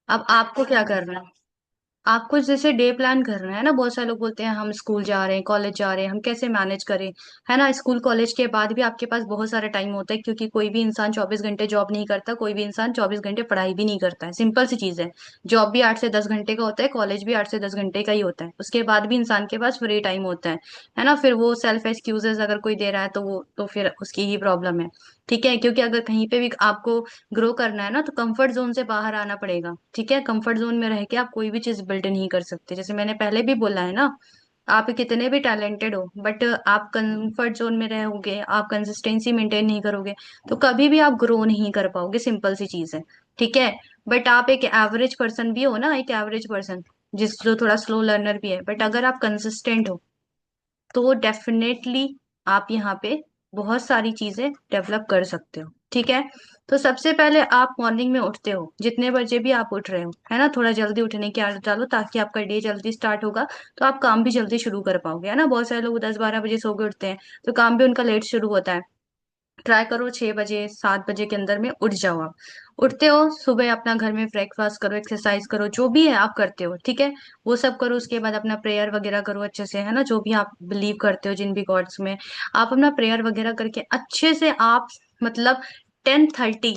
अब आपको क्या करना है? आपको जैसे डे प्लान करना है ना, बहुत सारे लोग बोलते हैं हम स्कूल जा रहे हैं, कॉलेज जा रहे हैं, हम कैसे मैनेज करें। है ना, स्कूल कॉलेज के बाद भी आपके पास बहुत सारा टाइम होता है, क्योंकि कोई भी इंसान 24 घंटे जॉब नहीं करता, कोई भी इंसान 24 घंटे पढ़ाई भी नहीं करता है। सिंपल सी चीज है। जॉब भी 8 से 10 घंटे का होता है, कॉलेज भी 8 से 10 घंटे का ही होता है, उसके बाद भी इंसान के पास फ्री टाइम होता है ना। फिर वो सेल्फ एक्सक्यूजेस अगर कोई दे रहा है तो वो तो फिर उसकी ही प्रॉब्लम है। ठीक है, क्योंकि अगर कहीं पे भी आपको ग्रो करना है ना, तो कंफर्ट जोन से बाहर आना पड़ेगा। ठीक है, कंफर्ट जोन में रह के आप कोई भी चीज बिल्ड नहीं कर सकते, जैसे मैंने पहले भी बोला है ना। आप कितने भी टैलेंटेड हो, बट आप कंफर्ट जोन में रहोगे, आप कंसिस्टेंसी मेंटेन नहीं करोगे, तो कभी भी आप ग्रो नहीं कर पाओगे। सिंपल सी चीज है। ठीक है। बट आप एक एवरेज पर्सन भी हो ना, एक एवरेज पर्सन जिस जो थोड़ा स्लो लर्नर भी है, बट अगर आप कंसिस्टेंट हो तो डेफिनेटली आप यहाँ पे बहुत सारी चीजें डेवलप कर सकते हो। ठीक है। तो सबसे पहले आप मॉर्निंग में उठते हो, जितने बजे भी आप उठ रहे हो, है ना, थोड़ा जल्दी उठने की आदत डालो, ताकि आपका डे जल्दी स्टार्ट होगा, तो आप काम भी जल्दी शुरू कर पाओगे। है ना, बहुत सारे लोग 10-12 बजे सो के उठते हैं, तो काम भी उनका लेट शुरू होता है। ट्राई करो 6 बजे 7 बजे के अंदर में उठ जाओ आप। उठते हो सुबह, अपना घर में ब्रेकफास्ट करो, एक्सरसाइज करो, जो भी है आप करते हो। ठीक है। वो सब करो, उसके बाद अपना प्रेयर वगैरह करो अच्छे से, है ना, जो भी आप बिलीव करते हो, जिन भी गॉड्स में, आप अपना प्रेयर वगैरह करके अच्छे से आप, मतलब 10:30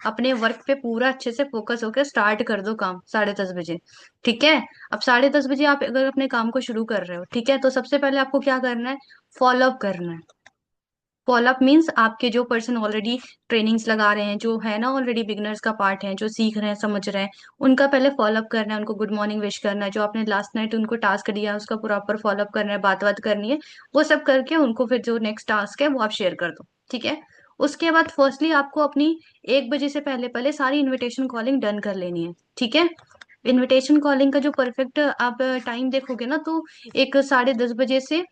अपने वर्क पे पूरा अच्छे से फोकस होकर स्टार्ट कर दो काम 10:30 बजे। ठीक है। अब 10:30 बजे आप अगर अपने काम को शुरू कर रहे हो, ठीक है, तो सबसे पहले आपको क्या करना है? फॉलो अप करना है। फॉलोअप मीन्स आपके जो पर्सन ऑलरेडी ट्रेनिंग्स लगा रहे हैं, जो है ना ऑलरेडी बिगनर्स का पार्ट है, जो सीख रहे हैं समझ रहे हैं, उनका पहले फॉलोअप करना है, उनको गुड मॉर्निंग विश करना है, जो आपने लास्ट नाइट उनको टास्क दिया है उसका प्रॉपर फॉलोअप करना है, बात बात करनी है। वो सब करके उनको फिर जो नेक्स्ट टास्क है वो आप शेयर कर दो। ठीक है। उसके बाद फर्स्टली आपको अपनी 1 बजे से पहले पहले सारी इनविटेशन कॉलिंग डन कर लेनी है। ठीक है। इनविटेशन कॉलिंग का जो परफेक्ट आप टाइम देखोगे ना, तो एक 10:30 बजे से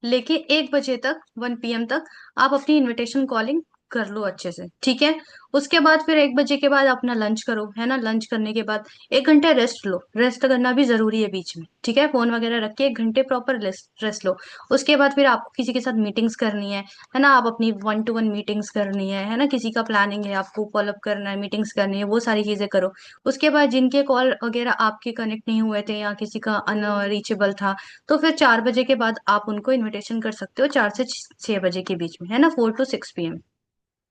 लेके 1 बजे तक, 1 PM तक आप अपनी इनविटेशन कॉलिंग कर लो अच्छे से। ठीक है। उसके बाद फिर 1 बजे के बाद अपना लंच करो, है ना, लंच करने के बाद 1 घंटा रेस्ट लो, रेस्ट करना भी जरूरी है बीच में। ठीक है, फोन वगैरह रख के 1 घंटे प्रॉपर रेस्ट लो। उसके बाद फिर आपको किसी के साथ मीटिंग्स करनी है ना, आप अपनी 1 to 1 मीटिंग्स करनी है ना, किसी का प्लानिंग है आपको फॉलोअप करना है, मीटिंग्स करनी है, वो सारी चीजें करो। उसके बाद जिनके कॉल वगैरह आपके कनेक्ट नहीं हुए थे या किसी का अनरीचेबल था, तो फिर 4 बजे के बाद आप उनको इनविटेशन कर सकते हो, 4 से 6 बजे के बीच में, है ना, 4 to 6 PM।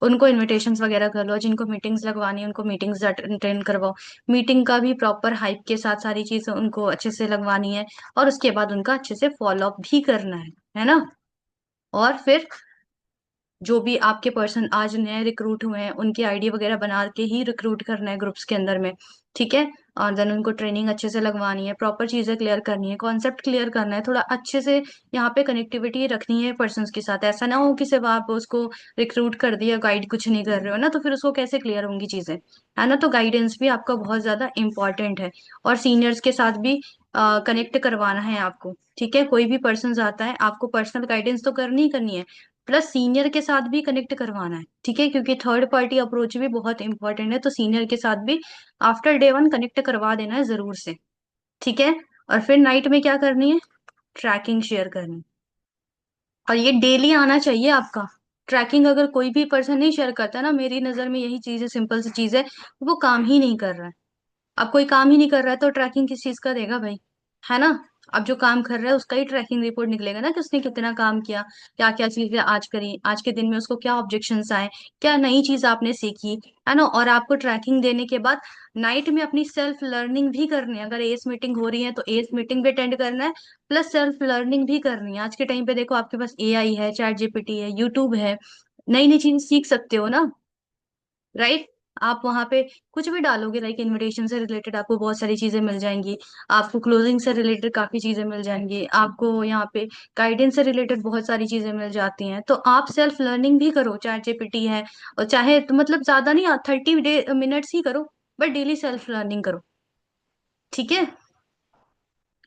उनको इनविटेशंस वगैरह कर लो, जिनको मीटिंग्स लगवानी है उनको मीटिंग्स अटेंड करवाओ। मीटिंग का भी प्रॉपर हाइप के साथ सारी चीजें उनको अच्छे से लगवानी है, और उसके बाद उनका अच्छे से फॉलो अप भी करना है ना। और फिर जो भी आपके पर्सन आज नए रिक्रूट हुए हैं, उनकी आईडी वगैरह बना के ही रिक्रूट करना है ग्रुप्स के अंदर में। ठीक है। और देन उनको ट्रेनिंग अच्छे से लगवानी है, प्रॉपर चीजें क्लियर करनी है, कॉन्सेप्ट क्लियर करना है, थोड़ा अच्छे से यहाँ पे कनेक्टिविटी रखनी है पर्सन्स के साथ। ऐसा ना हो कि सिर्फ आप उसको रिक्रूट कर दिया, गाइड कुछ नहीं कर रहे हो ना, तो फिर उसको कैसे क्लियर होंगी चीजें। है ना, तो गाइडेंस भी आपका बहुत ज्यादा इंपॉर्टेंट है। और सीनियर्स के साथ भी कनेक्ट करवाना है आपको। ठीक है, कोई भी पर्सन आता है, आपको पर्सनल गाइडेंस तो करनी ही करनी है, प्लस सीनियर के साथ भी कनेक्ट करवाना है। ठीक है, क्योंकि थर्ड पार्टी अप्रोच भी बहुत इंपॉर्टेंट है, तो सीनियर के साथ भी आफ्टर डे 1 कनेक्ट करवा देना है जरूर से। ठीक है। और फिर नाइट में क्या करनी है? ट्रैकिंग शेयर करनी है। और ये डेली आना चाहिए आपका। ट्रैकिंग अगर कोई भी पर्सन नहीं शेयर करता ना, मेरी नजर में यही चीज है, सिंपल सी चीज है, वो काम ही नहीं कर रहा है। अब कोई काम ही नहीं कर रहा है तो ट्रैकिंग किस चीज का देगा भाई? है ना। अब जो काम कर रहा है उसका ही ट्रैकिंग रिपोर्ट निकलेगा ना, कि उसने कितना काम किया, क्या क्या चीजें आज करी, आज के दिन में उसको क्या ऑब्जेक्शंस आए, क्या नई चीज आपने सीखी। है ना, और आपको ट्रैकिंग देने के बाद नाइट में अपनी सेल्फ लर्निंग भी करनी है। अगर एस मीटिंग हो रही है तो एस मीटिंग भी अटेंड करना है, प्लस सेल्फ लर्निंग भी करनी है। आज के टाइम पे देखो आपके पास AI है, ChatGPT है, यूट्यूब है, नई नई चीज सीख सकते हो ना। राइट। आप वहां पे कुछ भी डालोगे, लाइक इनविटेशन से रिलेटेड आपको बहुत सारी चीजें मिल जाएंगी, आपको क्लोजिंग से रिलेटेड काफी चीजें मिल जाएंगी, आपको यहाँ पे गाइडेंस से रिलेटेड बहुत सारी चीजें मिल जाती हैं। तो आप सेल्फ लर्निंग भी करो, चाहे जीपीटी है, और चाहे तो मतलब ज्यादा नहीं, 30 मिनट्स ही करो, बट डेली सेल्फ लर्निंग करो। ठीक है।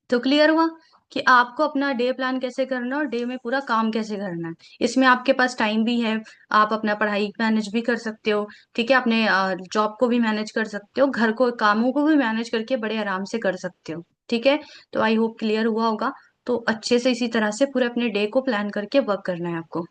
तो क्लियर हुआ कि आपको अपना डे प्लान कैसे करना है और डे में पूरा काम कैसे करना है। इसमें आपके पास टाइम भी है, आप अपना पढ़ाई मैनेज भी कर सकते हो। ठीक है, अपने जॉब को भी मैनेज कर सकते हो, घर को कामों को भी मैनेज करके बड़े आराम से कर सकते हो। ठीक है। तो आई होप क्लियर हुआ होगा। तो अच्छे से इसी तरह से पूरे अपने डे को प्लान करके वर्क करना है आपको।